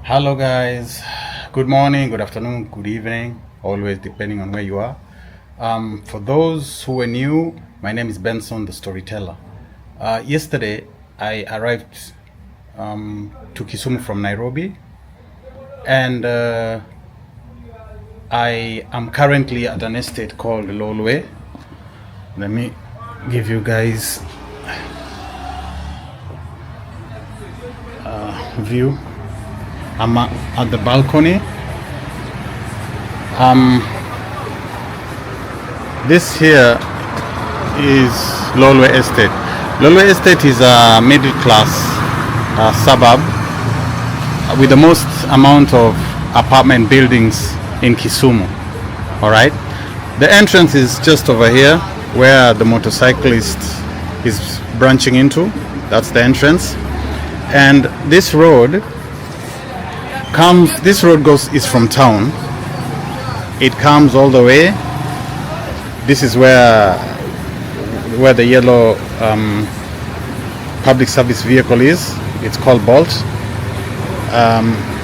Hello, guys. Good morning, good afternoon, good evening, always depending on where you are. For those who are new, my name is Benson, the storyteller. Yesterday, I arrived to Kisumu from Nairobi, and I am currently at an estate called Lolwe. Let me give you guys a view. I'm at the balcony. This here is Lolwe Estate. Lolwe Estate is a middle class suburb with the most amount of apartment buildings in Kisumu. All right. The entrance is just over here where the motorcyclist is branching into. That's the entrance. And this road is from town. It comes all the way. This is where the yellow public service vehicle is. It's called Bolt.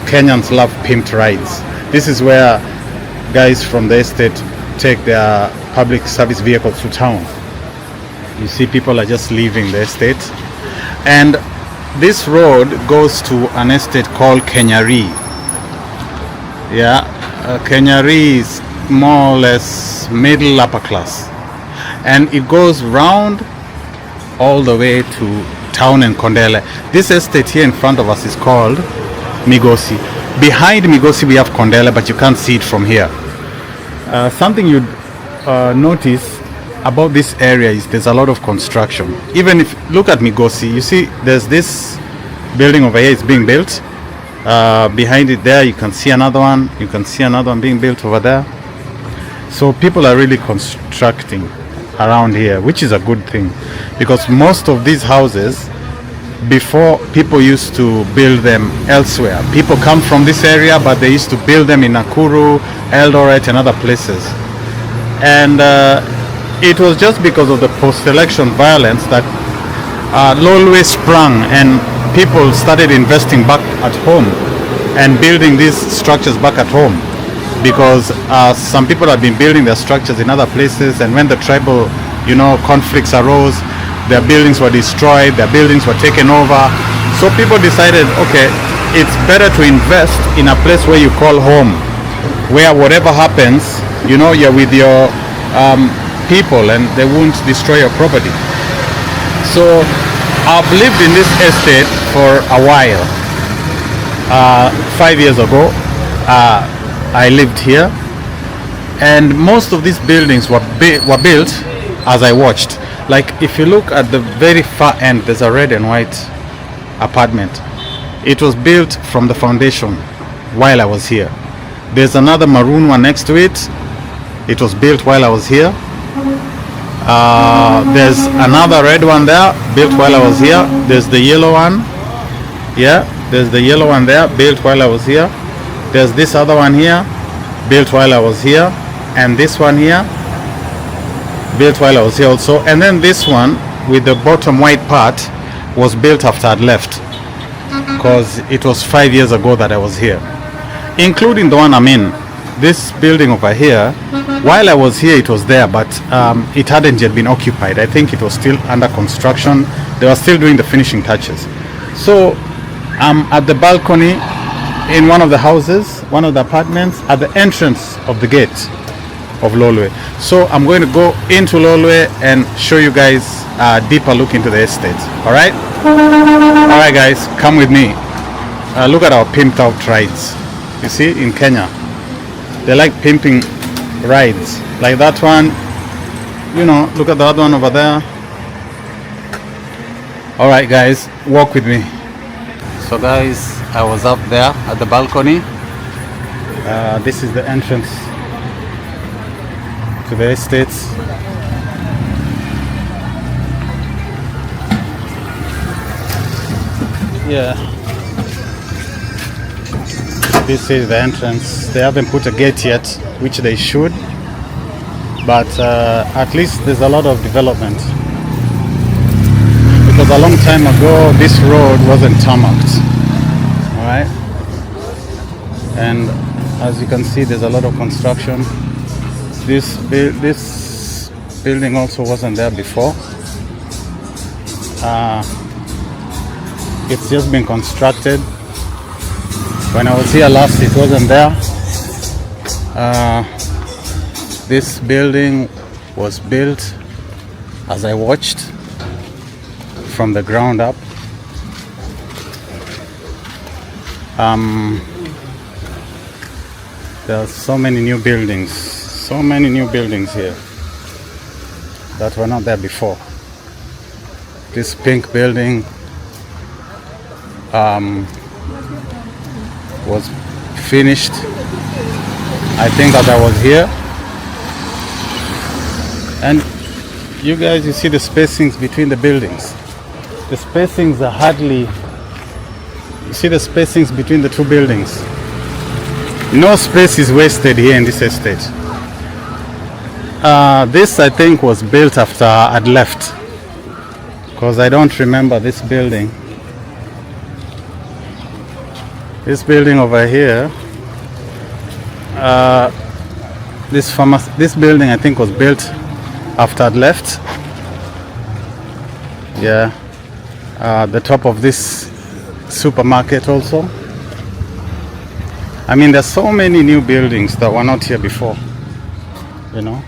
Kenyans love pimped rides. This is where guys from the estate take their public service vehicles to town. You see, people are just leaving the estate, and this road goes to an estate called Kenyari. Kenyari is more or less middle upper class, and it goes round all the way to town and Kondele. This estate here in front of us is called Migosi. Behind Migosi we have Kondele, but you can't see it from here. Something you'd notice about this area is there's a lot of construction. Even if look at Migosi, you see there's this building over here is being built. Behind it there you can see another one. You can see another one being built over there. So people are really constructing around here, which is a good thing, because most of these houses before, people used to build them elsewhere. People come from this area, but they used to build them in Nakuru, Eldoret and other places. And it was just because of the post-election violence that Lolwe sprung, and people started investing back at home and building these structures back at home, because some people had been building their structures in other places, and when the tribal conflicts arose, their buildings were destroyed, their buildings were taken over. So people decided, okay, it's better to invest in a place where you call home, where whatever happens, you're with your people and they won't destroy your property. So I've lived in this estate for a while. 5 years ago, I lived here, and most of these buildings were built as I watched. Like if you look at the very far end, there's a red and white apartment. It was built from the foundation while I was here. There's another maroon one next to it. It was built while I was here. There's another red one there, built while I was here. There's the yellow one. There's the yellow one there, built while I was here. There's this other one here, built while I was here. And this one here, built while I was here also. And then this one with the bottom white part was built after I'd left, because it was 5 years ago that I was here, including the one I'm in. This building over here, while I was here it was there, but it hadn't yet been occupied. I think it was still under construction. They were still doing the finishing touches. So I'm at the balcony in one of the houses, one of the apartments, at the entrance of the gate of Lolwe. So I'm going to go into Lolwe and show you guys a deeper look into the estate. Alright guys, come with me. Look at our pimped out rides. You see, in Kenya they like pimping rides, like that one. Look at the other one over there. Alright guys, walk with me. So guys, I was up there at the balcony. This is the entrance to the estates. This is the entrance. They haven't put a gate yet, which they should, but at least there's a lot of development. because a long time ago this road wasn't tarmacked. Alright, And as you can see, there's a lot of construction. This building also wasn't there before. It's just been constructed. When I was here last, it wasn't there. This building was built as I watched from the ground up. There are so many new buildings here that were not there before. This pink building was finished, I think, as I was here. And you guys, you see the spacings between the buildings. The spacings are hardly, you see the spacings between the two buildings. No space is wasted here in this estate. This, I think, was built after I'd left, because I don't remember this building. This building over here, this building, I think, was built after I'd left. Yeah, the top of this supermarket also. I mean, there's so many new buildings that were not here before, you know.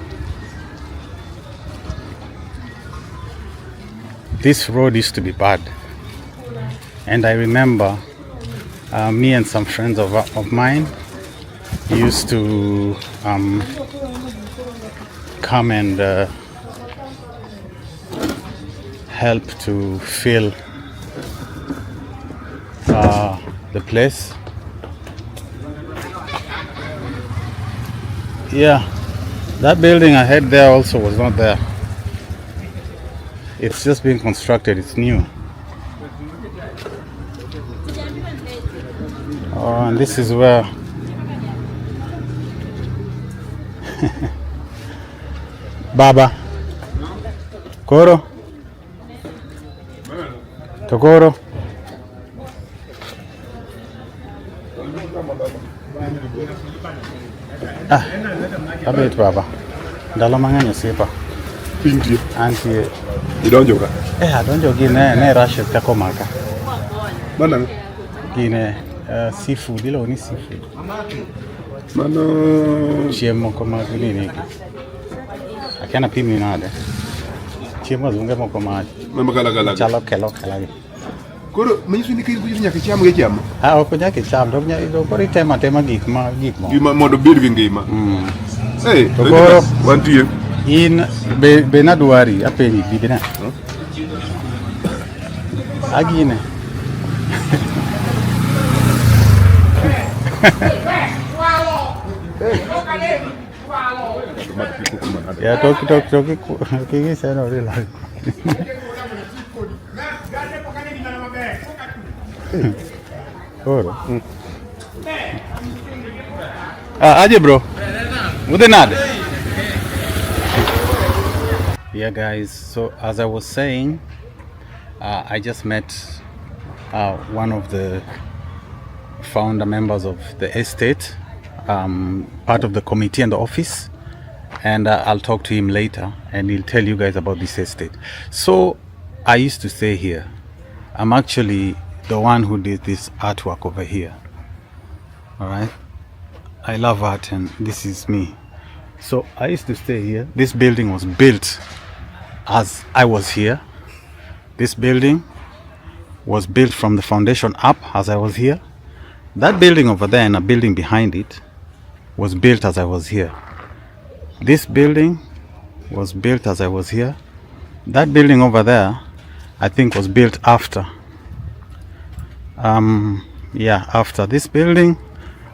This road used to be bad, and I remember me and some friends of mine used to come and help to fill the place. Yeah, that building I had there also was not there. It's just being constructed, it's new. Oh, and this is where Baba Koro Tokoro. Abet Baba ndalo mang'eny osipa Pinti antie idonjo ka adonjo gi ne rush kako maka mana gine seafood ilo ni seafood mano chiemo kama nini akiana pimi nade chiemo zunge moko ma makala chalo kelo gi koro menyiso ni kiri kuji nyaka cham ge cham ok nyaka cham to koro itema gik mo gima mondo bed gi ngima to koro wantie in be na duari apenji bibina agine ya toki kiki seno rila koro aje bro udenade. Yeah guys, so as I was saying, I just met one of the founder members of the estate, part of the committee and the office, and I'll talk to him later and he'll tell you guys about this estate. So I used to stay here. I'm actually the one who did this artwork over here. All right, I love art and this is me. So I used to stay here. This building was built as I was here. This building was built from the foundation up as I was here. That building over there and a building behind it was built as I was here. This building was built as I was here. That building over there, I think, was built after. After this building,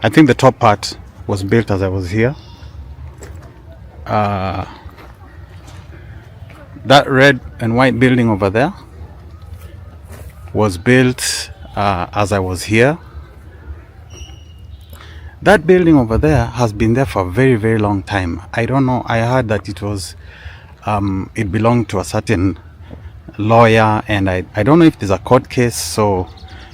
I think the top part was built as I was here. That red and white building over there was built as I was here. That building over there has been there for a very, very long time. I don't know, I heard that it was it belonged to a certain lawyer, and I don't know if there's a court case, so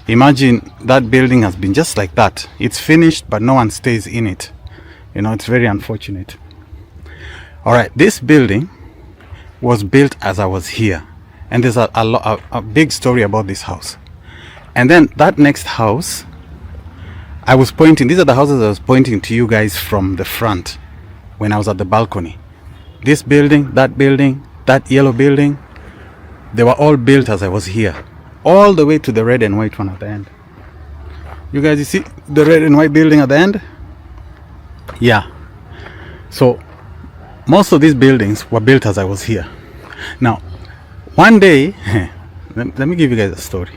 Imagine that building has been just like that. It's finished, but no one stays in it. You know, it's very unfortunate. All right, this building was built as I was here. And there's a big story about this house. And then that next house, I was pointing, these are the houses I was pointing to you guys from the front when I was at the balcony. This building, that yellow building, they were all built as I was here. All the way to the red and white one at the end. You guys, you see the red and white building at the end? Yeah. So most of these buildings were built as I was here. Now, one day, let me give you guys a story.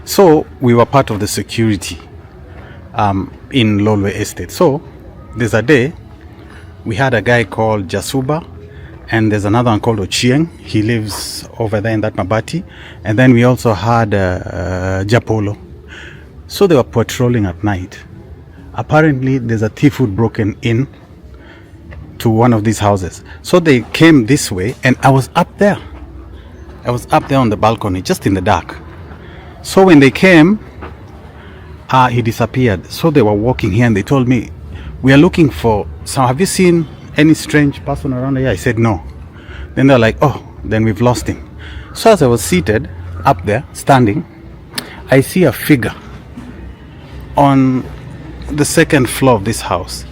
So we were part of the security in Lolwe estate. So there's a day we had a guy called Jasuba, and there's another one called Ochieng. He lives over there in that Mabati. And then we also had Japolo. So they were patrolling at night. Apparently there's a thief who'd broken in to one of these houses. So they came this way, and I was up there. I was up there on the balcony, just in the dark. So when they came, he disappeared. So they were walking here, and they told me, we are looking for some. Have you seen any strange person around here? I said no. Then they're like, oh, then we've lost him. So as I was seated up there, standing, I see a figure on the second floor of this house.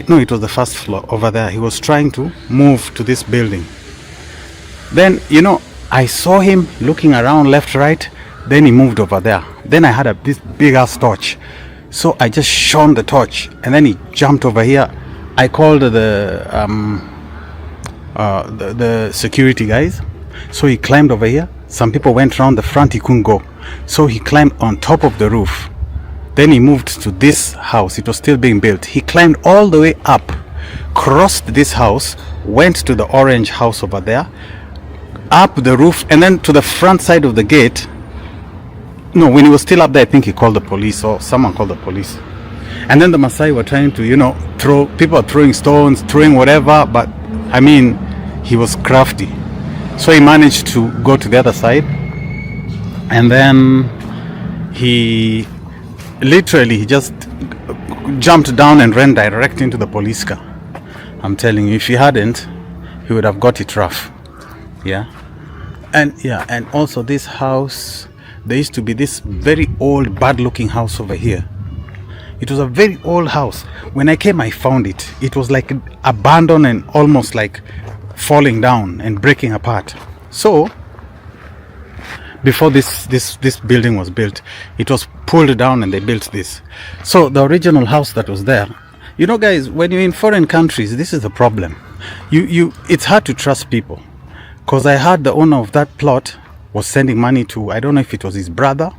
No, it was the first floor over there. He was trying to move to this building. Then, you know, I saw him looking around left, right. Then he moved over there. Then I had this big ass torch. So I just shone the torch, and then he jumped over here. I called the security guys. So he climbed over here. Some people went around the front. He couldn't go. So he climbed on top of the roof. Then he moved to this house. It was still being built. He climbed all the way up, crossed this house, went to the orange house over there, up the roof, and then to the front side of the gate. No, when he was still up there, I think he called the police, or someone called the police. And then the Maasai were trying to, you know, people are throwing stones, throwing whatever, but I mean, he was crafty. So he managed to go to the other side, and then he just jumped down and ran direct into the police car. I'm telling you, if he hadn't, he would have got it rough. Yeah. And also this house, there used to be this very old, bad looking house over here. It was a very old house. When I came, I found it. It was like abandoned and almost like falling down and breaking apart. So before this building was built, it was pulled down and they built this. So the original house that was there, you know guys, when you're in foreign countries, this is the problem. It's hard to trust people, because I heard the owner of that plot was sending money to, I don't know if it was his brother,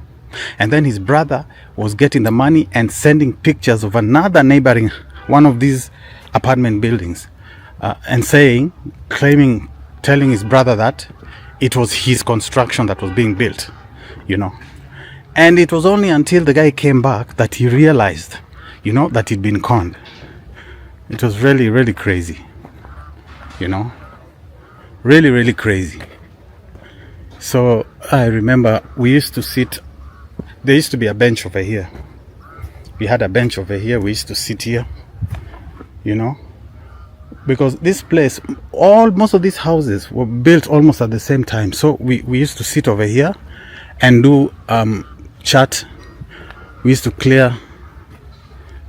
and then his brother was getting the money and sending pictures of another neighboring one of these apartment buildings, and telling his brother that it was his construction that was being built, you know. And it was only until the guy came back that he realized, you know, that he'd been conned. It was really, really crazy, you know, really, really crazy. So I remember we used to sit, there used to be a bench over here. We had a bench over here, we used to sit here, you know, because this place, most of these houses were built almost at the same time. So we used to sit over here and do chat. We used to clear.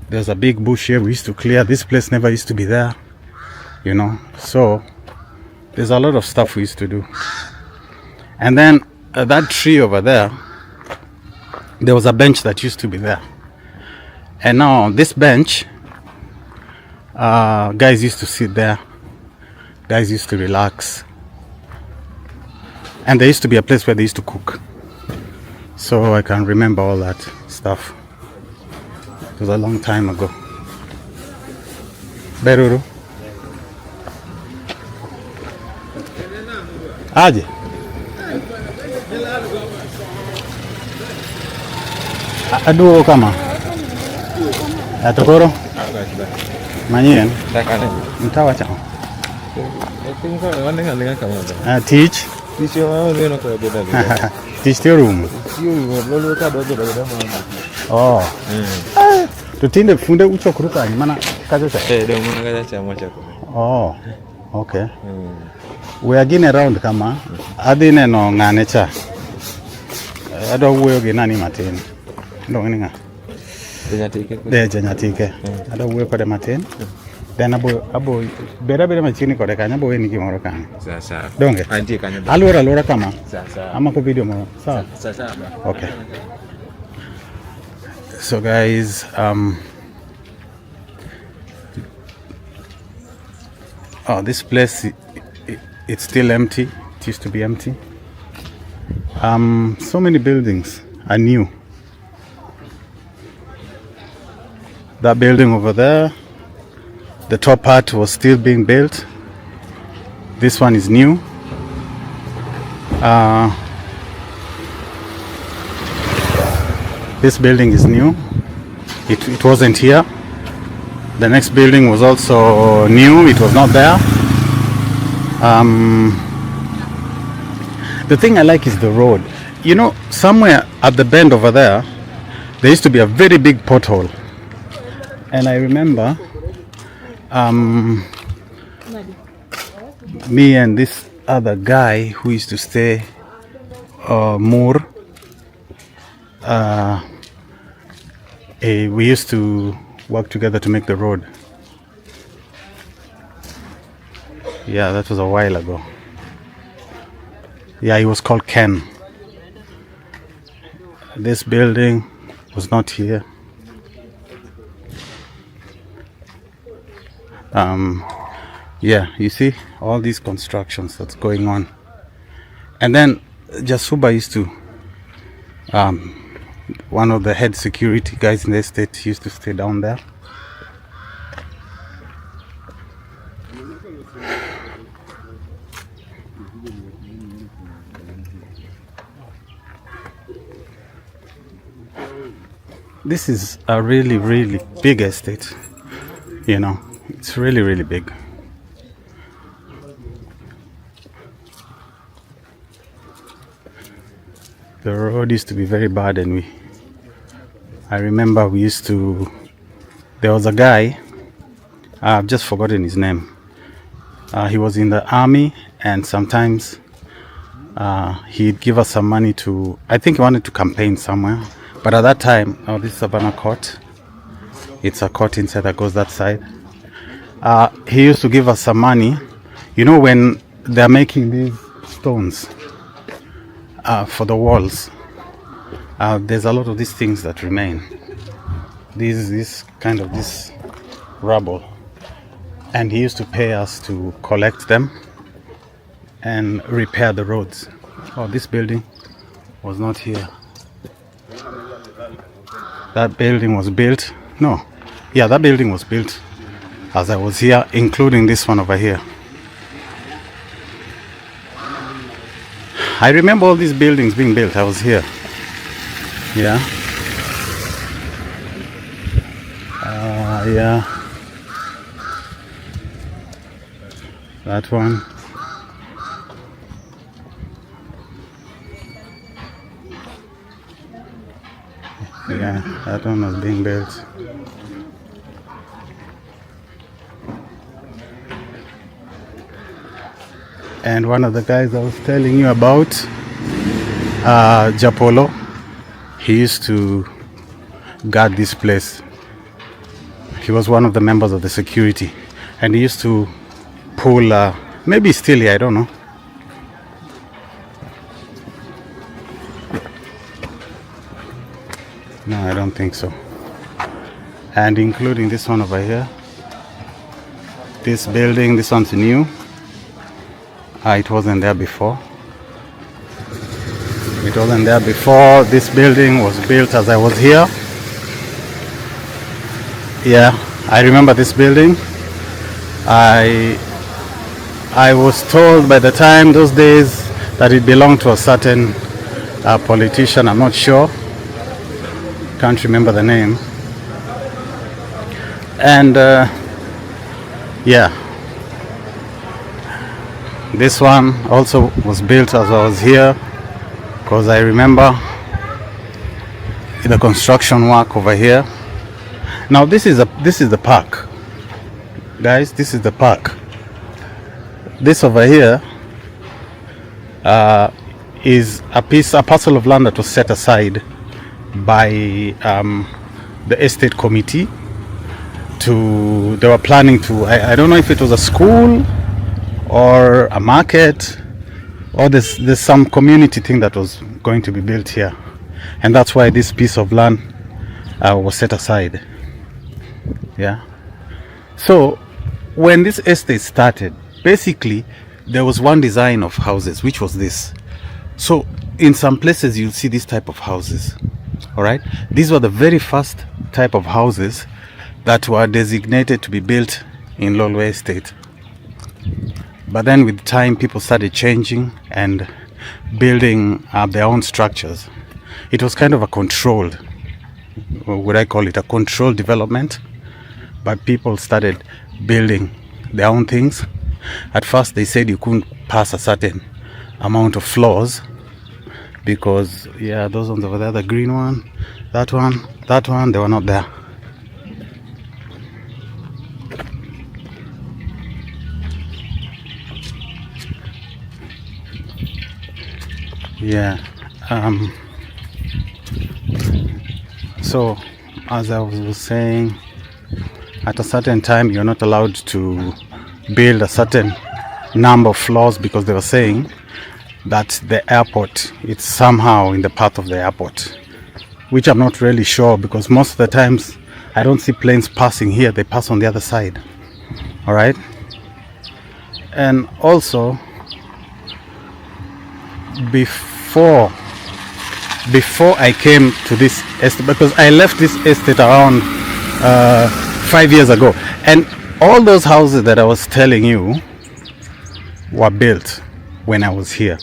There's a big bush here. We used to clear. This place never used to be there, you know. So there's a lot of stuff we used to do. And then that tree over there, there was a bench that used to be there. And now on this bench, guys used to sit there. Guys used to relax. And there used to be a place where they used to cook. So I can remember all that stuff. It was a long time ago. Beruru. Aje. Aduh kama. Atokoro. Manyen. Mtawa chao. Teach. Tisio ma no ko beda beda. Tishtie room. Tisio Lolwe ka do beda beda ma. Oh. To tinde funde uchokru kanyo mana kacha cha. Do mana kacha cha mocha ko. Oh. Okay. We are getting around kama. Adhi neno ng'ane cha. Adwa wuoyo gi nani matin. Ndong ni ng'a. Janyatike. Adwa wuoyo kode matin. Then abo bera machiegni kode kanyo abo weni gimoro kanyo. Sasa. Donge. Antie kanyo. Alwora kama. Sasa. Amako video moro. Sawa. Sasa. Okay. So guys, oh, this place it's still empty. It used to be empty. So many buildings are new. That building over there, the top part was still being built. This one is new. This building is new. It wasn't here. The next building was also new. It was not there. The thing I like is the road. You know, somewhere at the bend over there used to be a very big pothole. And I remember me and this other guy who used to stay Moore, we used to work together to make the road. Yeah, that was a while ago. Yeah, he was called Ken. This building was not here. Yeah, you see all these constructions that's going on. And then Jasuba used to, one of the head security guys in the estate used to stay down there. This is a really, really big estate. You know, it's really, really big. The road used to be very bad, and I remember we used to, there was a guy, I've just forgotten his name. He was in the army, and sometimes he'd give us some money to, I think he wanted to campaign somewhere. But at that time, oh, this is Savannah Court. It's a court inside that goes that side. He used to give us some money. You know, when they're making these stones for the walls, there's a lot of these things that remain. This rubble. And he used to pay us to collect them and repair the roads. Oh, this building was not here. That building was built. No. Yeah, that building was built as I was here, including this one over here. I remember all these buildings being built. I was here. Yeah. Yeah. That one. Yeah, that one was being built. And one of the guys I was telling you about, Japolo, he used to guard this place. He was one of the members of the security, and he used to pull, maybe still here, I don't know. No, I don't think so. And including this one over here. This building, this one's new. It wasn't there before. It wasn't there before. This building was built as I was here. Yeah, I remember this building. I was told by the time those days that it belonged to a certain politician. I'm not sure. Can't remember the name. And yeah, This one also was built as I was here, because I remember the construction work over here. Now this is the park, guys. This is the park. This over here is a parcel of land that was set aside by the estate committee. They were planning to, I don't know if it was a school or a market, or there's some community thing that was going to be built here, and that's why this piece of land was set aside. Yeah. So when this estate started, basically there was one design of houses, which was this. So in some places you'll see this type of houses. All right, these were the very first type of houses that were designated to be built in Lolwe estate. But then with time, people started changing and building their own structures. It was kind of a controlled, or would I call it a controlled development? But people started building their own things. At first they said you couldn't pass a certain amount of floors, because yeah, those ones over there, the green one, that one, they were not there. Yeah. So as I was saying, at a certain time you're not allowed to build a certain number of floors, because they were saying that the airport, it's somehow in the path of the airport, which I'm not really sure, because most of the times I don't see planes passing here, they pass on the other side. All right. And also before I came to this estate, because I left this estate around 5 years ago, and all those houses that I was telling you were built when I was here.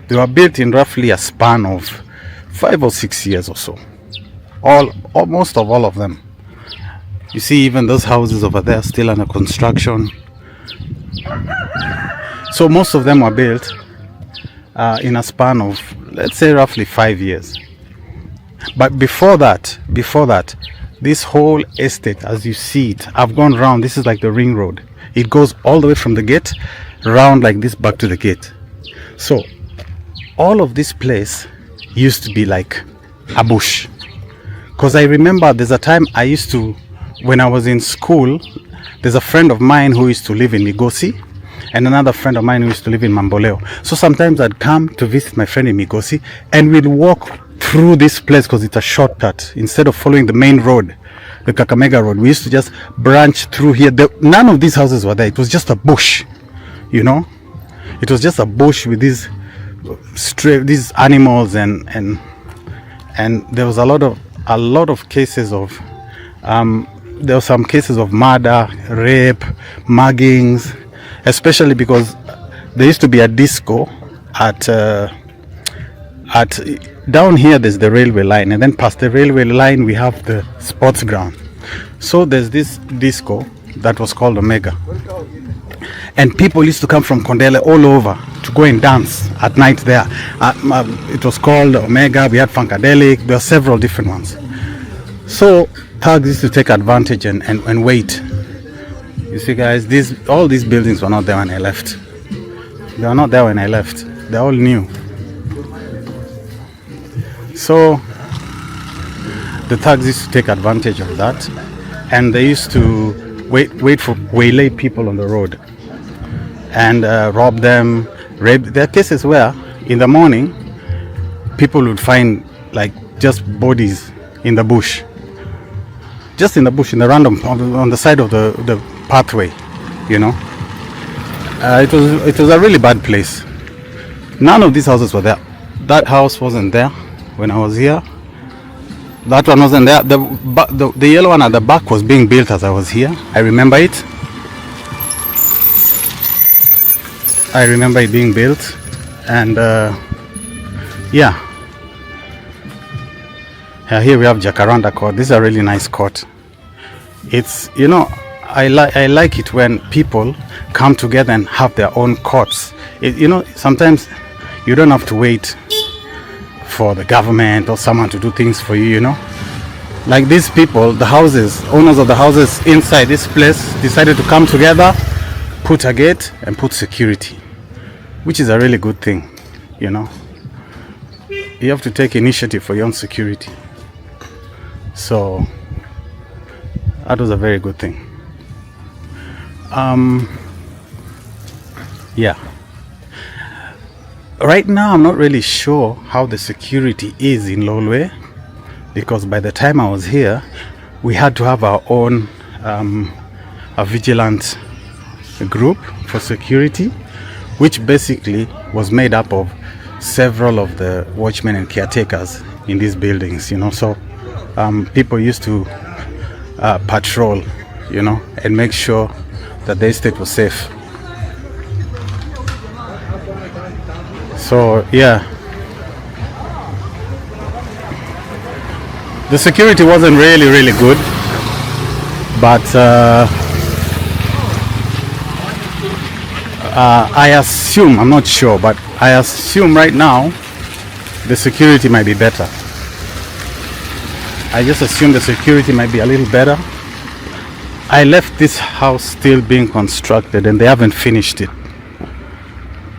They were built in roughly a span of 5 or 6 years or so. Almost all of them. You see, even those houses over there still under construction. So most of them were built in a span of, let's say, roughly 5 years. But before that, this whole estate, as you see it, I've gone round. This is like the ring road. It goes all the way from the gate round like this back to the gate. So all of this place used to be like a bush, because I remember there's a time I used to, when I was in school, there's a friend of mine who used to live in Migosi, and another friend of mine who used to live in Mamboleo. So sometimes I'd come to visit my friend in Migosi, and we'd walk through this place because it's a shortcut. Instead of following the main road, the Kakamega road, we used to just branch through here. None of these houses were there. It was just a bush, you know. It was just a bush with these animals, and there was a lot of cases of there were some cases of murder, rape, muggings, especially because there used to be a disco at down here. There's the railway line, and then past the railway line we have the sports ground. So there's this disco that was called Omega, and people used to come from Kondele all over to go and dance at night there. It was called Omega. We had Funkadelic. There are several different ones. So thugs used to take advantage and wait. You see, guys, all these buildings were not there when I left. They were not there when I left. They're all new. So the thugs used to take advantage of that, and they used to waylay people on the road and rob them, rape. There are cases where in the morning people would find like just bodies in the bush, just in the bush, in the random on the side of the pathway, you know. It was a really bad place. None of these houses were there. That house wasn't there when I was here. That one wasn't there. The yellow one at the back was being built as I was here. I remember it. I remember it being built, and yeah. Here we have Jacaranda Court. This is a really nice court. It's, you know, I like it when people come together and have their own courts. Sometimes you don't have to wait for the government or someone to do things for you, Like these people, the owners of the houses inside this place decided to come together, put a gate and put security, which is a really good thing, You have to take initiative for your own security. So that was a very good thing. Yeah. Right now, I'm not really sure how the security is in Lolwe, because by the time I was here, we had to have our own a vigilant group for security, which basically was made up of several of the watchmen and caretakers in these buildings, So people used to patrol, and make sure that the estate was safe. So yeah, the security wasn't really good, but I assume, I'm not sure, but I assume right now the security might be better. I just assume the security might be a little better. I left this house still being constructed and they haven't finished it.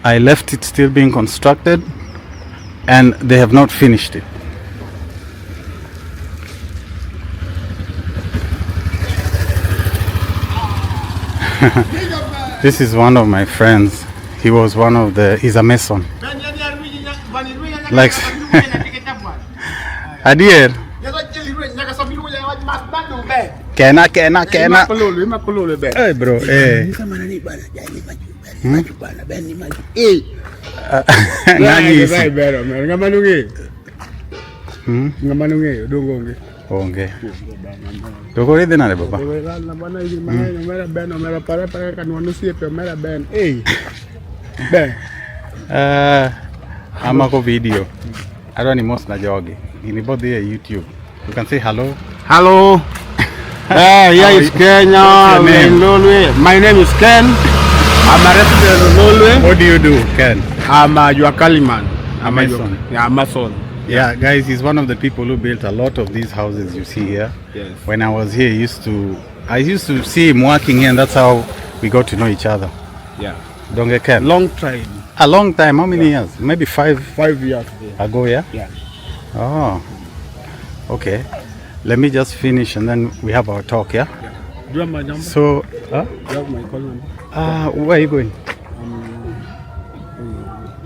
I left it still being constructed and they have not finished it. This is one of my friends. He was he's a mason. Like, Adier. Kena. Hey bro, hey. Onge. Doko rede na baba. Amako video. I don't know most na jogi. Anybody at YouTube. You can say hello. Hello. Here is Kenya. My name is Ken. I'm a resident of Lolwe. What do you do, Ken? I'm a Yuakaliman. I'm a mason. Yeah, Mason. Yeah, guys, he's one of the people who built a lot of these houses you see here. Yes. When I was here, I used to see him working here, and that's how we got to know each other. Yeah. Don't get Ken. Long time. A long time. How many years? Maybe 5 years ago, yeah? Yeah. Oh, okay. Let me just finish and then we have our talk, yeah? Do you have my number? So, Do you have my call number? where are you going?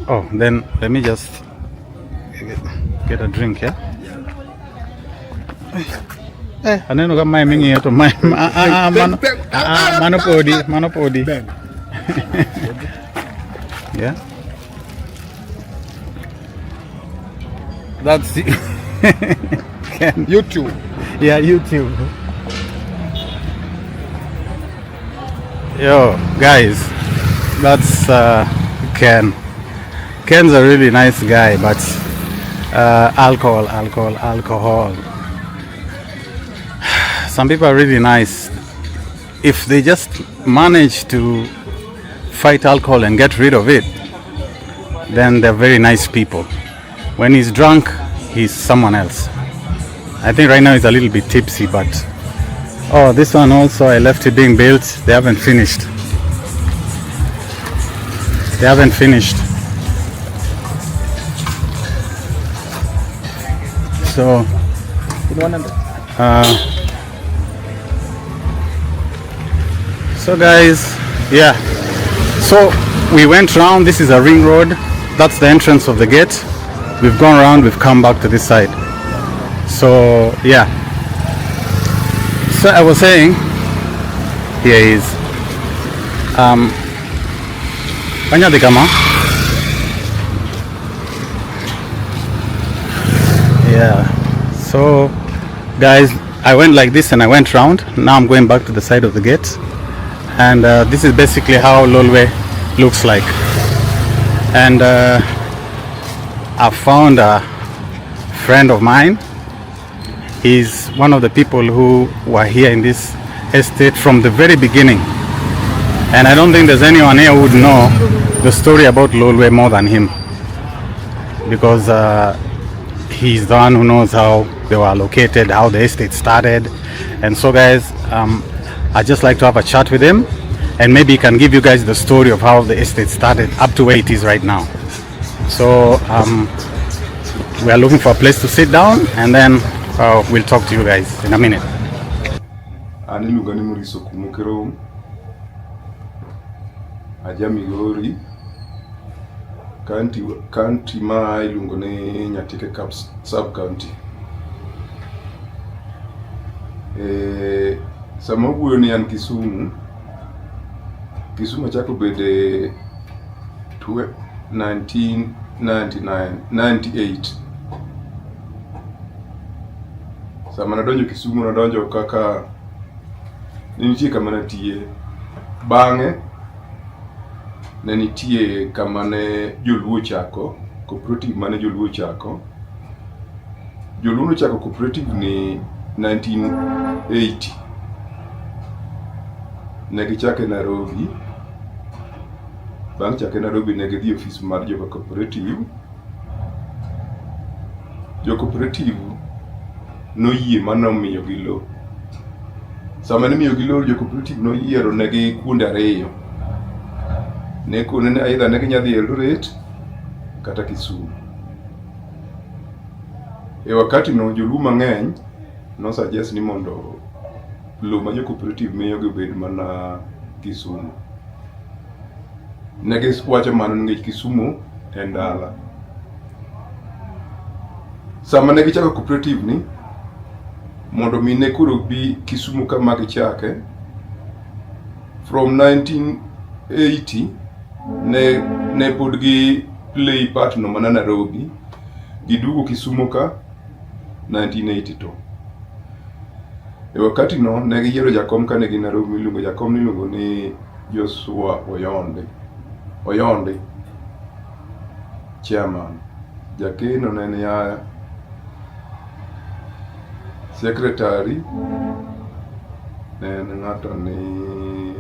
Oh, then let me just get a drink, yeah? Aneno kama mingi yoto manopodi. Yeah. That's YouTube. Yeah, YouTube. Yo, guys, that's Ken. Ken's a really nice guy, but alcohol. Some people are really nice. If they just manage to fight alcohol and get rid of it, then they're very nice people. When he's drunk, he's someone else. I think right now he's a little bit tipsy, but oh, this one also, I left it being built. They haven't finished. So so guys, yeah, so we went round. This is a ring road. That's the entrance of the gate. We've gone around, we've come back to this side. So yeah, so I was saying, here is yeah. So guys, I went like this and I went round. Now I'm going back to the side of the gate, and this is basically how Lolwe looks like. And I found a friend of mine. He's one of the people who were here in this estate from the very beginning. And I don't think there's anyone here who would know the story about Lolwe more than him, because he's the one who knows how they were located, how the estate started. And so guys, I'd just like to have a chat with him, and maybe he can give you guys the story of how the estate started up to where it is right now. So we are looking for a place to sit down, and then we'll talk to you guys in a minute. Ani lugani muriso kumukero aja Migori county ma ilungone Nyatike sub county. Sama wuoyo ni an Kisumu chako bede 1998. Sama nadonjo Kisumu, nadonjo kaka nitie kama natie. Bang'e ne nitie kama ne joluo chako cooperative, mane joluo chako. Joluo chako cooperative ni 1980. Ne gichake Nairobi. Bang' chake Nairobi ne gidhi office mar jo cooperative. Jo cooperative noyie mana miyo gi lo. Sama ne miyo gi lo, jo cooperative noyiero negi kuonde ariyo. Ne kone ne either ne ginyadhi Eldoret kata Kisumu. Wakati no joluo mang'eny no suggest ni mondo lo ma jo cooperative miyo gi obed mana Kisumu. Ne giwacho mano nikech Kisumu en dala. Sama ne gichako cooperative ni, mondo mi ne kuro bi Kisumu kama gichake, from 1980 ne pod gi play part no mana Nairobi, gidugo Kisumu ka 1982. Wakati no ne giyiero jakom kane gi Nairobi, miluongo jakom miluongo ni Joshua Oyonde chairman. Jakeno ne ni Yaya, secretary ne ng'ato ni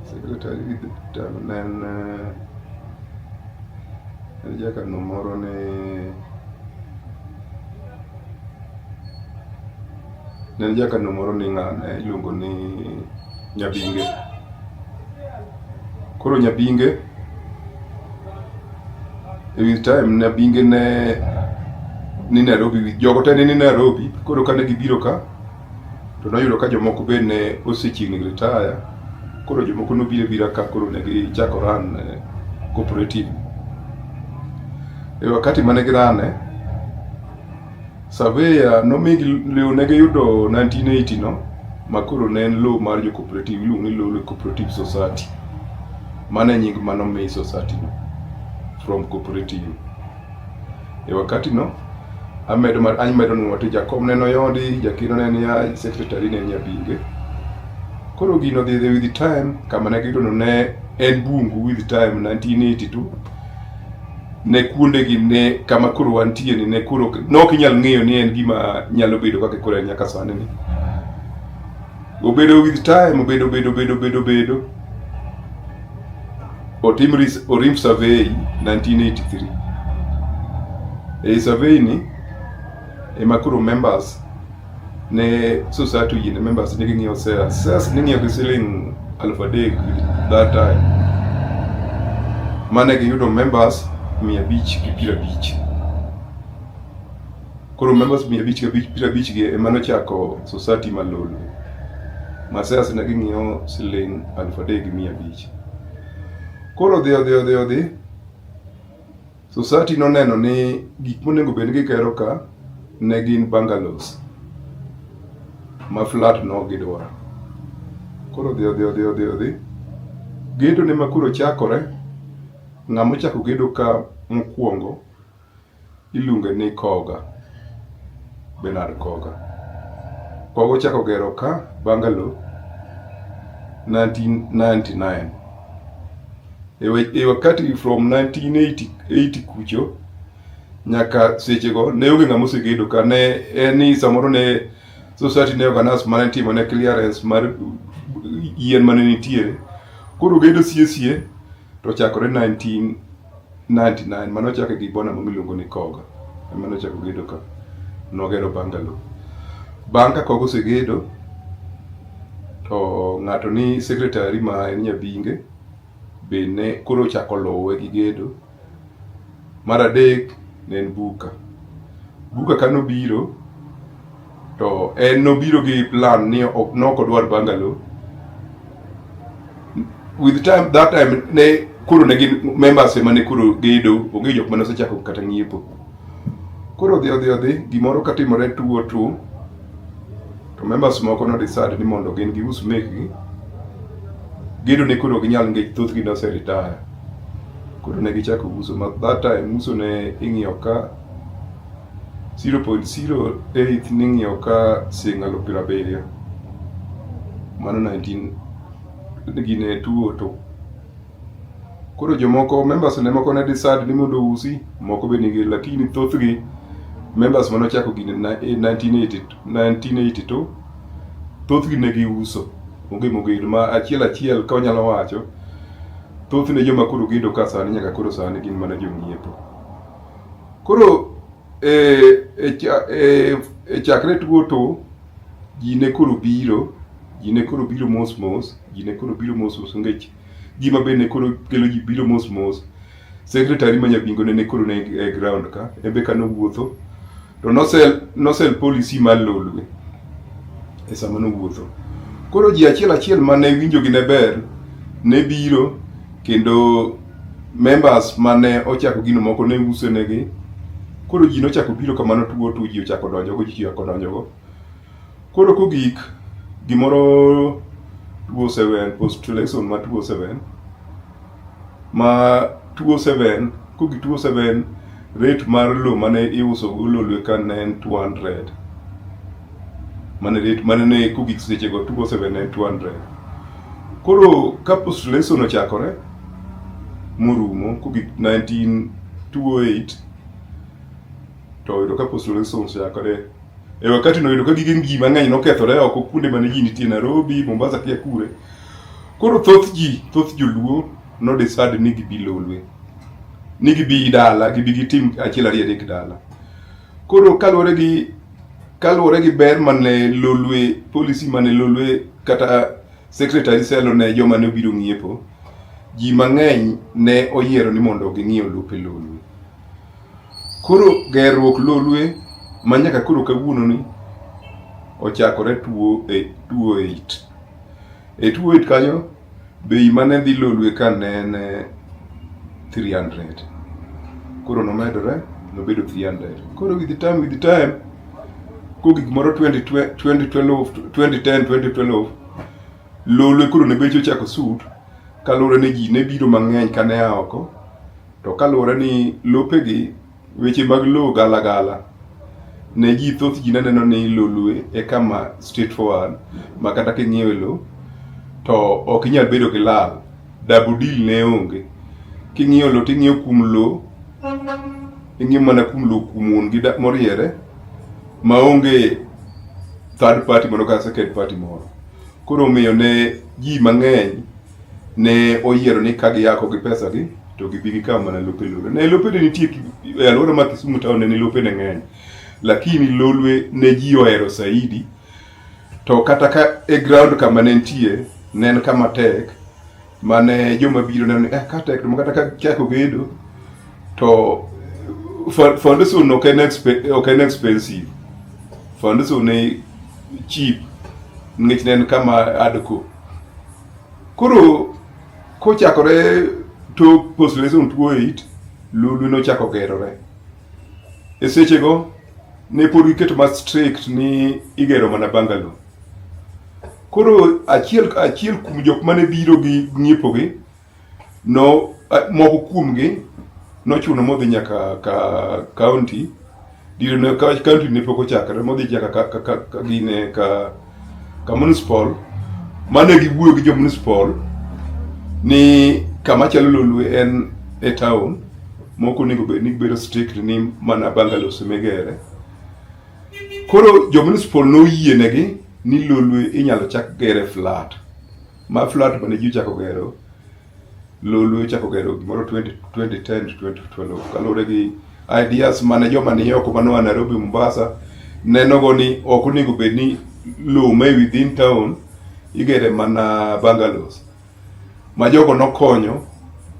secretary then jaka no moro ne jaka no moro ni ng'ane iluongo ni Nyabinge. Koro Nyabinge with time Nyabinge ni Nairobi, jogo te ni Nairobi. Koro kane gibiro ka to noyudo ka jomoko be ne osechiegni retire. Koro jomoko nobiro bira ka, koro ne gichako run cooperative. Wakati mane girane, surveyor nomigi lowo ne giyudo 1980 no, ma koro ne en lowo mar jo cooperative, iluongo ni Lowe Cooperative Society. Mane nying manomiyi society no from cooperative. Wakati no amedo nwati jakom ne noyodi, jakino ne ni secretary ne Nyabinge. Koro gino dhi with the time, kama ne giyudo no ne en bungu with the time 1982. Ne kuonde gi ne kama koro wantie ni ne koro nok inyal ng'eyo ni en gima nyalo bedo kaka koro en nyaka sani ni. Obedo with time, obedo. Orim survey 1983. Survey ni makuro members ne society yine members ne ng'iyo sales ne ng'iyo gi siling 3,000 that time. Mane giyudo members 550. Koro members 550 gi emano chako society ma Lolwe. Ma sales ne ng'iyo siling 3,500. Koro odhi society no neno ni gik monego bed gikero ka ne gin bungalows ma flat no gidwaro. Koro odhi gedo ne makuro chakore. Ng'amo chako gedo ka mokwongo iluonge ni Bernard Koga chako gero ka bungalow 1999. Wakati from 1980 kucho nyaka sechego ne onge ng'amo segedo ka ne eni samoro ne society ne organize mane timo ne clearance mar yien mane nitiere. Koro gedo sie to chakore 1999 mano chake gi bona miluongo ni Koga. Mano chako gedo ka nogero bangalo. Bang' ka Koga osegedo to ng'ato ni secretary ma en Nyabinge bene koro chako Lowe gi gedo. Mar adek ne en Buka kanobiro to en nobiro gi plan ni nokodwar bangalo. With that time ne koro ne gin members mane koro gedo onge jok mane osechako kata ng'iepo. Koro odhi gimoro katimore tuo to members moko no decide ni mondo gin gius mekgi. Gedo ne koro ginyal ngech thothgi no retire. Koro ne gichako uso. That time uso ne ing'iyo ka 0.08 ning'iyo ka siling' 70,000. Mano 19 gine tuo to. Koro jomoko members ne moko ne decide ni mondo usi, moko be nigi, lakini thothgi members mano chako gine 1982 thothgi ne giuso. Onge mogedo ma achiel ka wanyalo wacho. Thothne joma koro gedo ka sani nyaka koro sani gin mana jong'iepo. Koro chakre tuo to ji ne koro biro mos ngech gima bende koro kelo ji biro mos. Secretary ma Nyabingo ne koro ne e ground ka embe ka nowuotho to nosel policy mar Lolwe e sama nowuotho. Koro ji achiel mane winjo gi ne ber ne biro, kendo members mane ochako gino moko ne uso negi. Koro ji nochako biro kamano tuo to ji ochako donjogo. Koro kogik gimoro 2007 post election ma 2007 kogik 2007 rate mar lo mane iuso Lolwe ka ne en 200. Mane ne kogik seche go 2007 ne 200. Koro ka post election ochakore morumo kogik 1928 to yudo ka post election ochakore e wakati no yudo ka gige ji mang'eny nokethore oko kuonde mane ji nitie Nairobi, Mombasa kia kure. Koro thoth joluo no decide ni gibi Lolwe, ni gibi dala, gibi gitim achiel ariyo adek dala. Koro kaluwore gi ber mane Lolwe, policy mane Lolwe kata secretary selo ne joma ne obiro ng'iepo, ji mang'eny ne oyiero ni mondo ging'iew lope Lolwe. Koro gerruok Lolwe manyaka koro kawuono ni ochakore 208. E 208 kanyo bei mane dhi Lolwe ka ne en 300. Koro nomedore nobedo 300. Koro with the time kogik moro 2012 Lolwe koro ne becho chako sut kaluwore ni ji ne biro mang'eny kane a oko, to kaluwore ni lopegi weche mag lo gala ne ji thoth ji neno ni Lolwe e kama straightforward ma kata king'iewe lo to ok inyal bedo gi lal. Double deal ne onge. King'iewo lo ting'iewo kum lo, ing'iewo mana kum lo kumun gi moriere ma onge third party mondo ka second party moro. Koro omiyo ne ji mang'eny ne oyiero ni ka giyako gi pesa gi to gibi gi kama na lope Lolwe. Ne lope ne nitie e alwora ma Kisumu town ne lope ne ng'eny, lakini Lolwe ne ji ohero saidi. To kata ka e ground kama ne nitie ne en kama tek mane joma biro ne ka tek to kata ka chako gedo to foundation ok en expensive. Foundation ne cheap ngech ne en kama adko. Koro kochakore to post election 208 Lolwe no chako gerore. E sechego ne pod giketo ma strict ni igero mana bangalo. Koro achiel kuom jok mane biro gi ng'iepo gi no moko kuomgi nochuno modhi nyaka ka county. Diro ne county ne pok ochakore, modhi nyaka ka gine ka municipal mane giwuoyo gi jo municipal ni kama chalo Lolwe en e town moko nego bed ni bedo strict ni mana bangalo semegere. Koro jo municipal noyienegi ni Lolwe inyalo chak gere flat. Ma flat mane ji chako gero. Lolwe chako gero gimoro 2010 to 2012 kalore gi ideas mane joma ni oko mano Nairobi Mombasa nenogo ni ok onego bed ni low may within town igere mana bungalows. Ma jogo nokonyo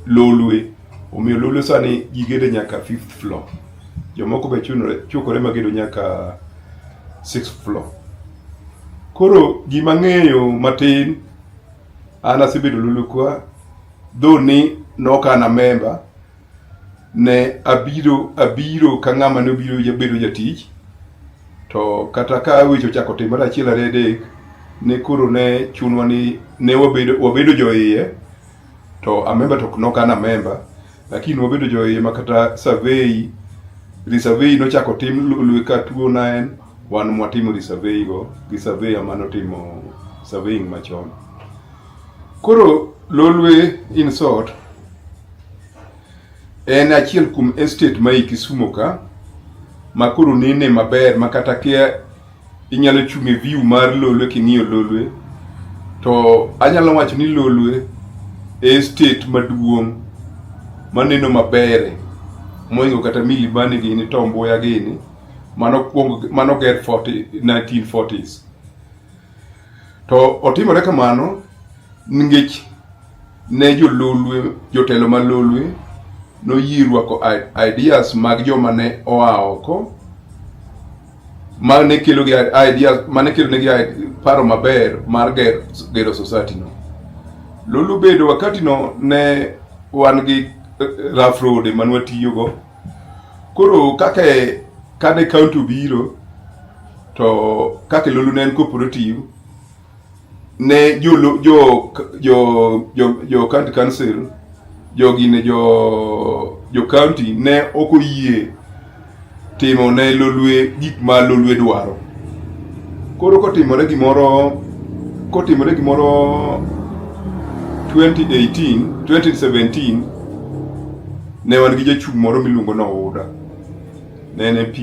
Lolwe omiyo Lolwe sani gigede nyaka 5th floor. Jomoko be chukore magedo nyaka 6th floor. Koro gima ng'eyo matin an asebedo Lolwe kwa though ni nokana member ne abiro ka ng'ama ne obiro bedo jatich to kata ka wecho chako timore achiel ariyo adek ne koro ne chunwa ni ne wabedo joiye to a member to nokana member lakini wabedo joiye makata resurvey nochako tim Lolwe ka 2009 wan mwatimo resurvey go gi surveyor manotimo surveying machon. Koro Lolwe in short en achiel kum estate ma Kisumu ka makoro nene maber makata kia inyalo chunge view mar Lolwe king'iyo Lolwe to anyalo wacho ni Lolwe estate maduong' maneno mabere moingo kata Milimani gini to Mbuya gini mano ger 1940s to otimore kamano ngech ne Lolwe jotelo ma Lolwe no yirwako ideas mag joma ne oa oko mane kelo gi ideas mane kelo negi paro maber mar gero society no. Lolwe bedo wakati no ne wan gi rough road manwatiyogo koro kane county biro to kake Lolwe ne en cooperative ne jo county council jo county ne okoyie timo ne Lolwe gik ma Lolwe dwaro. Koro kotimore gimoro 2017 ne wan gi jachung' moro miluongo Ouda ne en MP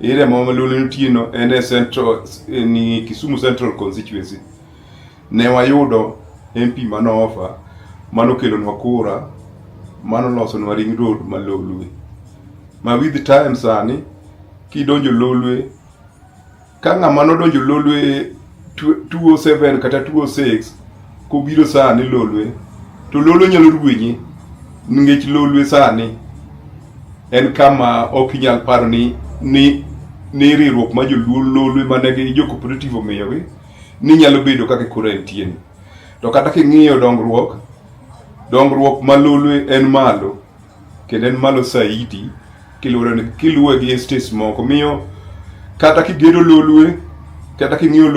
area ma Lolwe ntieno en central ni Kisumu Central Constituency. Ne wayudo MP mano offer mano kelonwa kura mano losonwa ring road ma Lolwe ma with time sani kidonjo Lolwe ka ng'ama nodonjo Lolwe 207 kata 206 kobiro sani Lolwe to Lolwe nyalo rwenye ngech Lolwe sani en kama ok inyal paro ni riwruok ma Lolwe manegi jo cooperative omiyogi ni nyalo bedo kaka kura entien. To kata king'iyo dongruok ma Lolwe en malo kendo en malo saidi kiluwe gi estates moko miyo kata kigedo Lolwe kata king'iyo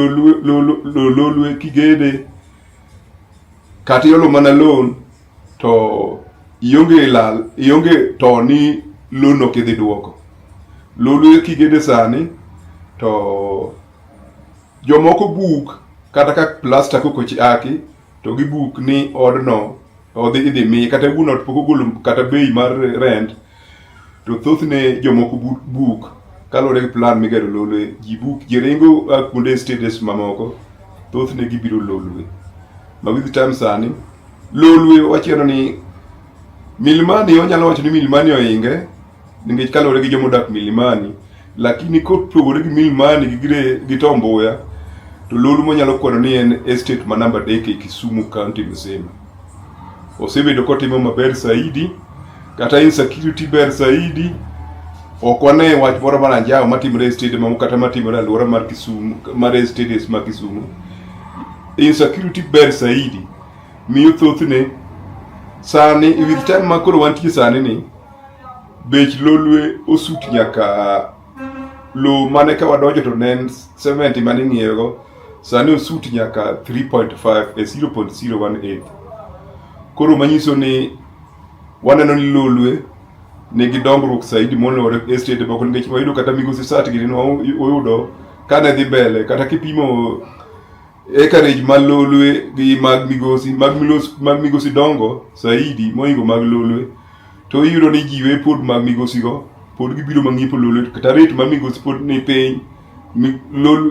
Lolwe kigede kata iolo mana loan to ionge to ni loan ok idhi duoko. Lolwe kigede sani to jomoko buk kata ka plaster kokochi aki to gibuk ni odno idhi mi kata buno pok ogolo kata bei mar rent to thothne jomoko buk kalore gi plan migero Lolwe ji buk jiringo kuonde states mamoko thothne gibiro Lolwe ma with time sani Lolwe wachieno ni Milimani onyalo wacho ni Milimani oinge nikech kalore gi jomodak Milimani lakini kopogore gi Milimani gi to Mbuya to Lolwe monyalo kwano ni en estate ma namba 3 e Kisumu County mzima. Osebedo kotimo maber saidi kata insecurity ber saidi okwane wach moro mana njao matimore estate mamoko kata matimore alwora mar Kisumu mar estates ma Kisumu. Insecurity ber saidi miyo thothne sani with time makoro wantie sani ni bech Lolwe osut nyaka lo mane ka wadonjo to nen 70 mane ng'iyogo sani osut nyaka 3.5 e 0.018. Koro manyiso ni waneno ni Lolwe nigi dongruok saidi moloyo estate moko nikech wayudo kata migosi sat gini oyudo kane dhi mbele kata kipimo acreage ma Lolwe gi mag migosi dongo saidi moingo mag Lolwe to iyudo ni jiwe pod mag migosi go pod gibiro mang'ipo Lolwe kata rate ma migosi pod ni piny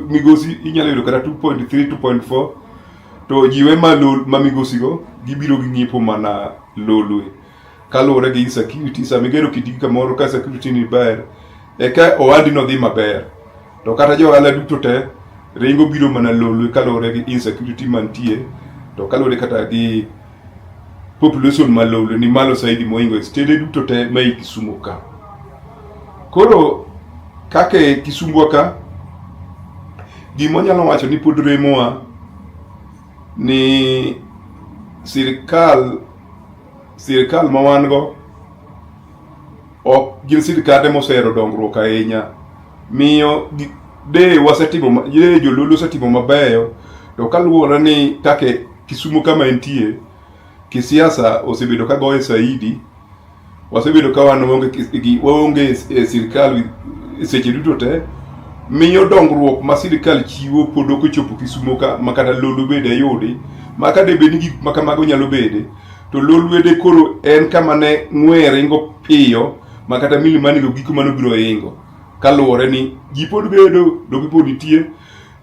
migosi inyalo yudo kata 2.3 2.4 to jiwe ma migosi go gibiro gi ng'iepo mana Lolwe kaluwore gi insecurity. Sama igero kitigi kamoro ka security ni ber eka ohandi no dhi maber, to kata jo ohala duto te ringo biro mana Lolwe kaluwore gi insecurity mantie, to kaluwore kata gi population ma Lolwe ni malo saidi moingo stede duto te mai Kisumu ka. Koro kake Kisumu ka gimo nyalo wacho ni pod remowa ni sirkal ma wan go ok gin sirkande mosero dongruok ahinya, miyo jololo osetimo mabeyo, to kaluwore ni kake Kisumu kama entie kisiasa osebedo ka goye saidi, wasebedo ka waonge sirkal seche duto te, miyo dongruok ma sirkal chiwo pod ok ochopo Kisumu ka makata Lolwe bede yudi, makade bed ni gik makamago nyalo bede, to Lolwe de koro en kama ne ng'we ringo piyo makata milimani go giko mano biro ingo, kaluwore ni ji pod bedo dobi pod nitie,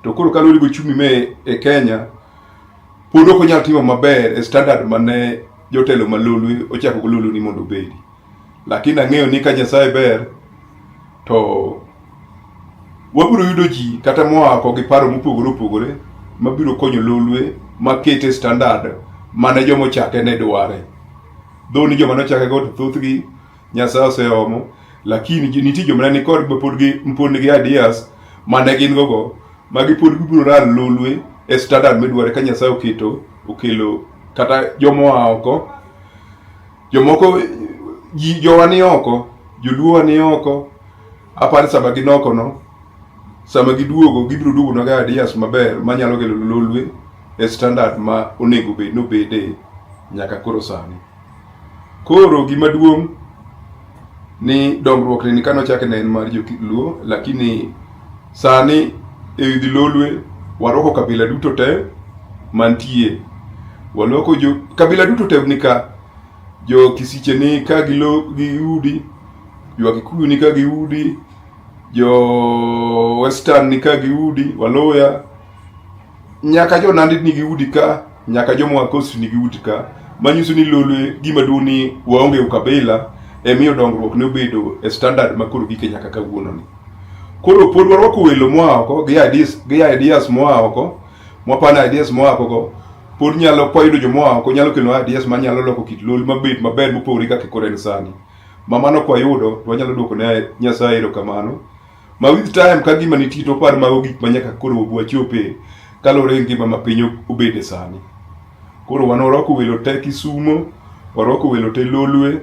to koro kaluwore go chumi me e Kenya pod ok onyal timo maber e standard mane jotelo ma Lolwe ochako go Lolwe ni mondo bedi. Lakini ang'eyo ni ka Nyasaye ber to wabiro yudo ji kata moa ko gi paro mopogore opogore mabiro konyo Lolwe makete standard mane jomo chake ne dware. Dho ni joma nochake go thothgi Nyasaye oseomo, lakini nitie joma ni kod pod gi ideas mane gin go magi pod biro ral Lolwe e standard medware ka Nyasaye okelo kata jomo oko, jomoko jowa ni oko, joluo ni oko, apani sama ginoko no, sama giduogo gibiro duogo na ga ideas maber manyalo kelo Lolwe e standard ma onego bed no bede nyaka koro sani. Koro gima duong' ni dongruok ni kano chake ne en mar joluo, lakini sani e wi Lolwe waroko kabila duto te mantie, waloko kabila duto te nika jo Kisiche ni ka gi udi, jo Kikuyu ni ka gi udi, jo Western ni ka gi udi, Waloya nyaka jo Nandi ni gi udi ka, nyaka jo Mwakosi ni gi udi ka, manyiso ni Lolwe gima duong' ni waonge ukabila miyo dongruok ne obedo e standard makoro gike nyaka kawuono ni. Koro pod warwako welo moa oko gi ideas moa oko, mwapana ideas moa oko go, pod nyalo kwayudo jo moa oko nyalo kelo ideas manyalo loko kit Lolwe mabed maber mopogore kaka koro en sani. Mamano kwayudo to wanyalo duoko ne Nyasaye erokamano. Ma with time ka gima nitie to par mago gik manyaka koro wachope kalore ngima ma piny obede sani. Koro warwako welo te Kisumu, warwako welo te Lolwe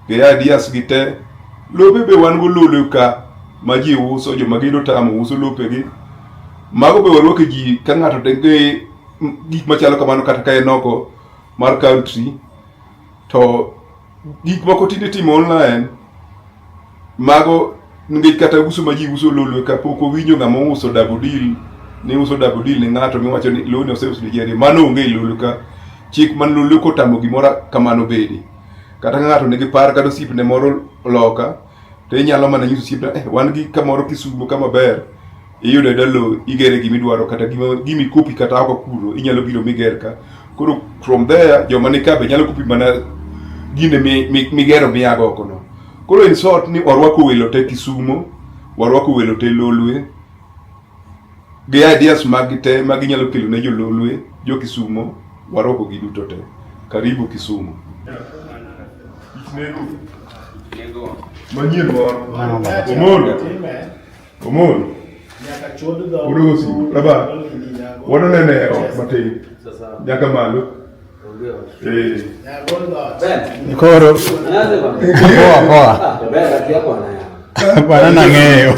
gi ideas gi te. Lope be wan go Lolwe ka ma ji uso, joma gino tamo uso lope gi. Mago be warwako ji ka ng'ato tenge gik machalo kamano kata ka en oko mar country, to gik moko tinde timo online mago ngej kata uso ma ji uso Lolwe ka pok owinjo ng'ama uso double deal ni ng'ato miwacho ni Lolwe oseuso Nigeria, mano onge Lolwe ka. Chik man Lolwe kotamo gimora kamano bedi. Kata ng'ato nigi par kata osipne moro loka, to inyalo mana nyiso osipne wan gi kamoro Kisumu kama ber, iyudo dalo igere gimidwaro kata gimi kopi kata oko kuro inyalo biro miger ka. Koro from there joma ni kabe nyalo kopi mana gine migero miyago oko no. Koro in short ni warwako welo te Kisumu, warwako welo te Lolwe gi ideas magite maginyalo kelo ne jo Lolwe, jo Kisumu, warwako gi duto te. Karibu Kisumu. Manyien Omolo Urusi Baba Wanone Mate Nyaka malo Koro Poa Bwana nang'eyo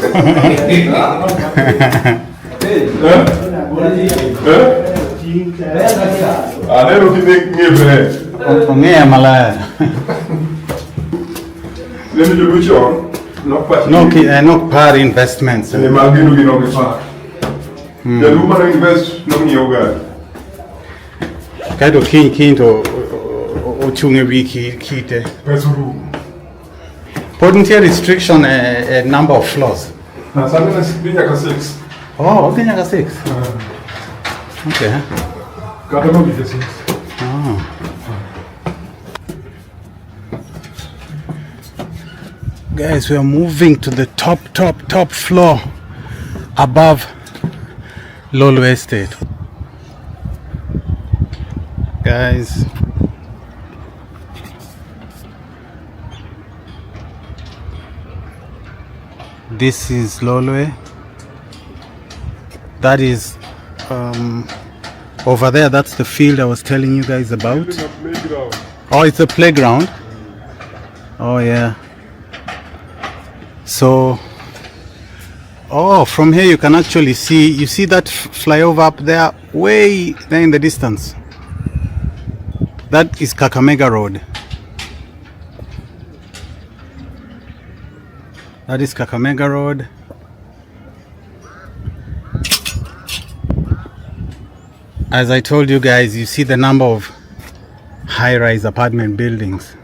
Anero ng'ebe ong'eya malaya. Lemi joluchon nok par investments. Magino gi nok par. Jalu mar invest no ng'iewo gari. Kaito kiny to ochung' e wi kite. Pesa ru. Pod nitie restriction a number of floors. Na sani na nyaka 6. Oh, okay, nyaka 6. Okay. Kata no bisa 6. Oh. Guys, we are moving to the top floor above Lolwe Estate. Guys, this is Lolwe. That is over there. That's the field I was telling you guys about. Oh, it's a playground. Oh yeah. So, oh, from here you can actually see. You see that flyover up there, way there in the distance. That is Kakamega Road. That is Kakamega Road. As I told you guys, you see the number of high-rise apartment buildings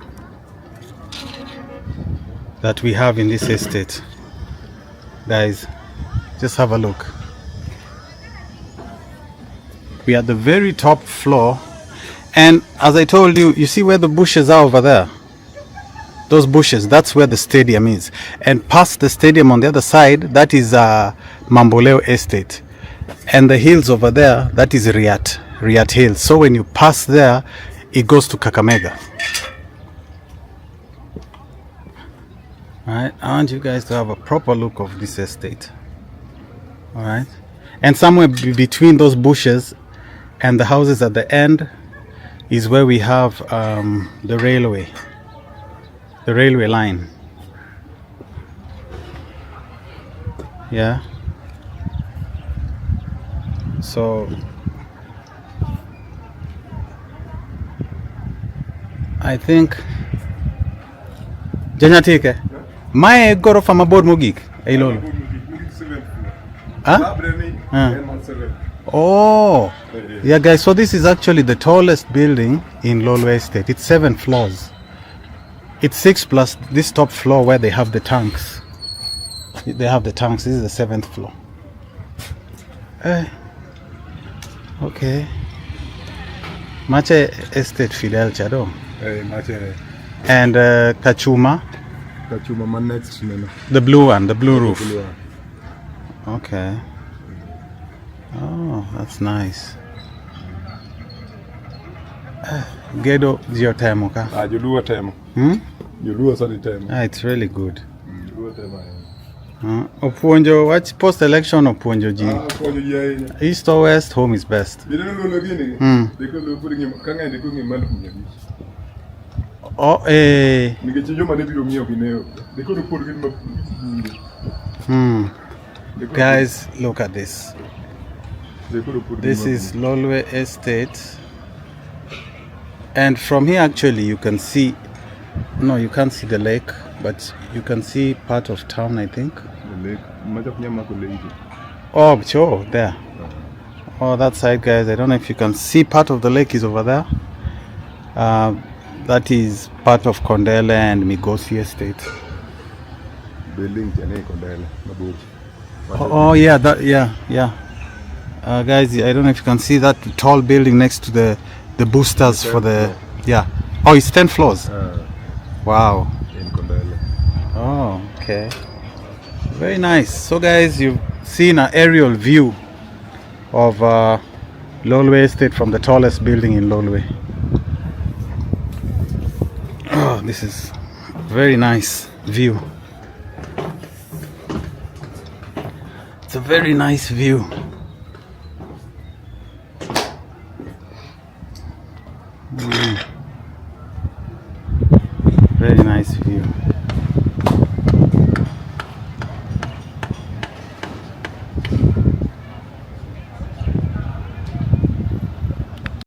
that we have in this estate. Guys, just have a look. We are at the very top floor, and as I told you, you see where the bushes are over there? Those bushes, that's where the stadium is. And past the stadium on the other side, that is Mamboleo Estate. And the hills over there, that is Riat Hills. So when you pass there, it goes to Kakamega. Alright, I want you guys to have a proper look of this estate. Alright, and somewhere between those bushes and the houses at the end is where we have the railway line. Yeah, so I think Janatike my gorofa mabor mogik ei Lolo. Huh? Oh, yeah, guys. So this is actually the tallest building in Lolwe Estate. It's 7 floors. It's 6 plus this top floor where they have the tanks. They have the tanks. This is the 7th floor. Okay. Mache Estate Fidel Chado. And Kachuma. Kachuma next. The blue one, the blue roof. Okay. Oh, that's nice. Gedo Giotemo ka? Juluo temo. Juluo sani temo. It's really good. Juluo temo. Opuonjo, watch post election opuonjo ji. Opuonjo ji ahinya. East or west, home is best. Bideno lolo gini. Deko lo puri ngima kanga deko ngima malu kunya. Oh, Nige joma ne biro ngiew gineo. Deko lo puri ngima. Guys, look at this. This is Lolwe Estate, and from here actually you can see, no, you can't see the lake, but you can see part of town, I think. The lake. Oh, sure, there. Oh, that side, guys. I don't know if you can see part of the lake is over there. That is part of Kondele and Migosi Estate. Building Kondele. Oh yeah, yeah. Guys, I don't know if you can see that tall building next to the boosters for the Oh, it's 10 floors. Wow. In Kondele. Oh, okay. Very nice. So, guys, you've seen an aerial view of Lolwe Estate from the tallest building in Lolwe. Oh, this is very nice view. It's a very nice view. Very nice view.